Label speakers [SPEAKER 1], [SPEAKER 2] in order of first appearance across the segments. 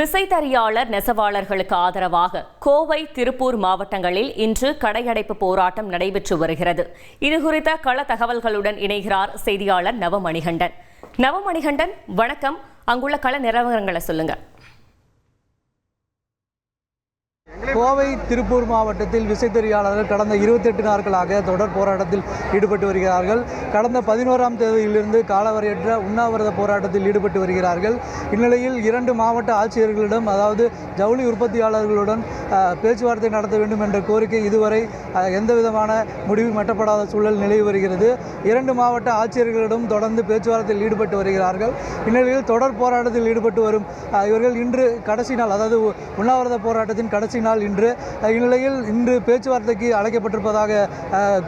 [SPEAKER 1] விசைத்தறியாளர் நெசவாளர்களுக்கு ஆதரவாக கோவை, திருப்பூர் மாவட்டங்களில் இன்று கடையடைப்பு போராட்டம் நடைபெற்று வருகிறது. இதுகுறித்த கள தகவல்களுடன் இணைகிறார் செய்தியாளர் நவமணிகண்டன். நவமணிகண்டன், வணக்கம். அங்குள்ள கள நிலவரங்களை சொல்லுங்க.
[SPEAKER 2] கோவை, திருப்பூர் மாவட்டத்தில் விசைத்தறியாளர்கள் கடந்த 28 நாட்களாக தொடர் போராட்டத்தில் ஈடுபட்டு வருகிறார்கள். கடந்த 11ஆம் தேதியிலிருந்து காலவரையற்ற உண்ணாவிரத போராட்டத்தில் ஈடுபட்டு வருகிறார்கள். இந்நிலையில் 2 மாவட்ட ஆட்சியர்களிடம், அதாவது ஜவுளி உற்பத்தியாளர்களுடன் பேச்சுவார்த்தை நடத்த வேண்டும் என்ற கோரிக்கை இதுவரை எந்தவிதமான முடிவு எட்டப்படாத சூழல் நிலவி வருகிறது. 2 மாவட்ட ஆட்சியர்களிடம் தொடர்ந்து பேச்சுவார்த்தையில் ஈடுபட்டு வருகிறார்கள். இந்நிலையில் தொடர் போராட்டத்தில் ஈடுபட்டு வரும் இவர்கள் இன்று கடைசி நாள், அதாவது உண்ணாவிரத போராட்டத்தின் கடைசி நாள் இன்று. இந்நிலையில் இன்று பேச்சுவார்த்தைக்கு அழைக்கப்பட்டிருப்பதாக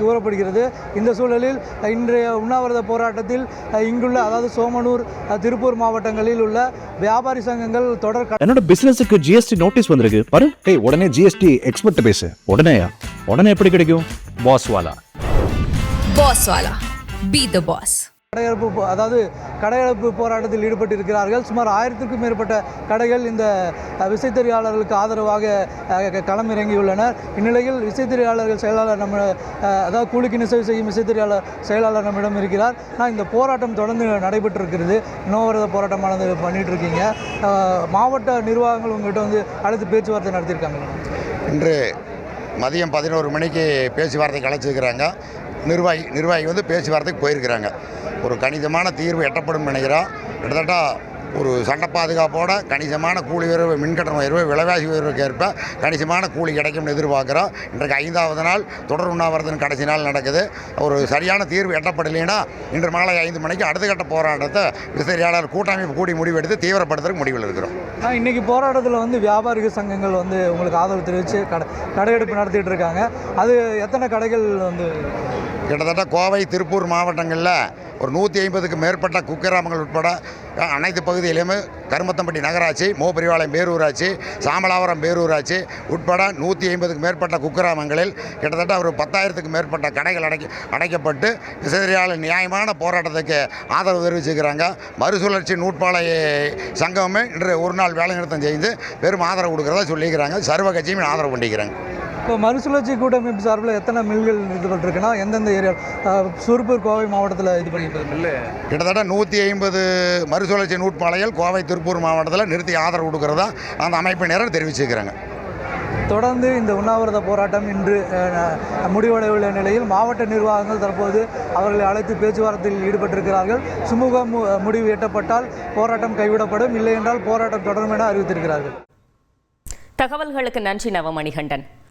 [SPEAKER 2] கூறப்படுகிறது. இந்த சூழலில் இன்றைய உண்ணாவிரத போராட்டத்தில் இங்குள்ள, அதாவது சோமனூர், திருப்பூர் மாவட்டங்களில் உள்ள வியாபாரி சங்கங்கள் தொடர்
[SPEAKER 3] என்னோட பிசினஸுக்கு ஜிஎஸ்டி நோட்டீஸ் வந்திருக்கு பாரு. உடனே ஜிஎஸ்டி எக்ஸ்பர்ட் பேசு. உடனே எப்படி கிடைக்கும்? பாஸ் வாலா
[SPEAKER 4] பி தி பாஸ்.
[SPEAKER 2] கடையடைப்பு போராட்டத்தில் ஈடுபட்டு இருக்கிறார்கள். சுமார் 1000க்கும் மேற்பட்ட கடைகள் இந்த விசைத்தறியாளர்களுக்கு ஆதரவாக களமிறங்கியுள்ளனர். இந்நிலையில் விசைத்தறியாளர்கள் செயலாளர் அதாவது கூலிக்கு நெசவு செய்யும் விசைத்தறியாளர் செயலாளர் நம்மிடம் இருக்கிறார். இந்த போராட்டம் தொடர்ந்து நடைபெற்று இருக்கிறது. உண்ணாவிரத போராட்டமானது பண்ணிட்டு இருக்கீங்க. மாவட்ட நிர்வாகங்கள் உங்கள்கிட்ட வந்து அழைத்து பேச்சுவார்த்தை நடத்தியிருக்காங்க.
[SPEAKER 5] இன்று மதியம் 11 மணிக்கு பேச்சுவார்த்தைக்கு அழைச்சிருக்கிறாங்க. நிர்வாகி வந்து பேச்சுவார்த்தைக்கு போயிருக்கிறாங்க. ஒரு கணிசமான தீர்வு எட்டப்படும் நினைக்கிறோம். கிட்டத்தட்ட ஒரு சட்ட பாதுகாப்போட கணிசமான கூலி உயர்வு, மின்கட்டண உயர்வு, விலைவாசி உயர்வுக்கு ஏற்ப கணிசமான கூலி கிடைக்கும்னு எதிர்பார்க்குறோம். இன்றைக்கு 5வது நாள் தொடர் உண்ணாவிரதம் கடைசி நாள் நடக்குது. ஒரு சரியான தீர்வு எட்டப்படலைன்னா இன்று மாலை 5 மணிக்கு அடுத்த கட்ட போராட்டத்தை விசைத்தறியாளர் கூட்டமைப்பு கூடி முடிவெடுத்து தீவிரப்படுத்துறதுக்கு முடிவில் இருக்கிறோம்.
[SPEAKER 2] இன்றைக்கி போராட்டத்தில் வந்து வியாபாரிக சங்கங்கள் வந்து உங்களுக்கு ஆதரவு தெரிவித்து கடையெடுப்பு நடத்திட்டு இருக்காங்க. அது எத்தனை கடைகள் வந்து?
[SPEAKER 5] கிட்டத்தட்ட கோவை, திருப்பூர் மாவட்டங்களில் ஒரு 150க்கும் மேற்பட்ட குக்கிராமங்கள் உட்பட அனைத்து பகுதியிலுமே கருமத்தம்பட்டி நகராட்சி, மோபரிவாளையம் பேரூராட்சி, சாமலாவரம் பேரூராட்சி உட்பட 150க்கும் மேற்பட்ட குக்கிராமங்களில் கிட்டத்தட்ட ஒரு 10,000க்கும் மேற்பட்ட கடைகள் அடைக்கப்பட்டு விசைத்தறியாளர் நியாயமான போராட்டத்துக்கு ஆதரவு தெரிவிச்சுக்கிறாங்க. மறுசுழற்சி நூற்பாலை சங்கமே இன்று ஒரு நாள் வேலைநிறுத்தம் செய்து பெரும் ஆதரவு கொடுக்குறதா சொல்லிக்கிறாங்க. சர்வ கட்சியும் ஆதரவு பண்ணிக்கிறாங்க.
[SPEAKER 2] இப்போ மறுசுழற்சி கூட்டமைப்பு சார்பில் எத்தனை மில்கள் நிறுத்தப்பட்டிருக்குன்னா எந்தெந்த ஏரியா? திருப்பூர், கோவை மாவட்டத்தில் இது பண்ணிட்டு இல்லை.
[SPEAKER 5] கிட்டத்தட்ட 150 மறுசுழற்சி நூற்பாலைகள் கோவை, திருப்பூர் மாவட்டத்தில் நிறுத்தி ஆதரவு கொடுக்குறதா அந்த அமைப்பினர் தெரிவிச்சுக்கிறாங்க.
[SPEAKER 2] தொடர்ந்து இந்த உண்ணாவிரத போராட்டம் இன்று முடிவடையுள்ள நிலையில் மாவட்ட நிர்வாகங்கள் தற்போது அவர்களை அழைத்து பேச்சுவார்த்தையில் ஈடுபட்டிருக்கிறார்கள். சுமூக முடிவு எட்டப்பட்டால் போராட்டம் கைவிடப்படும், இல்லை என்றால் போராட்டம் தொடரும் என அறிவித்திருக்கிறார்கள்.
[SPEAKER 1] தகவல்களுக்கு நன்றி நவமணிகண்டன்.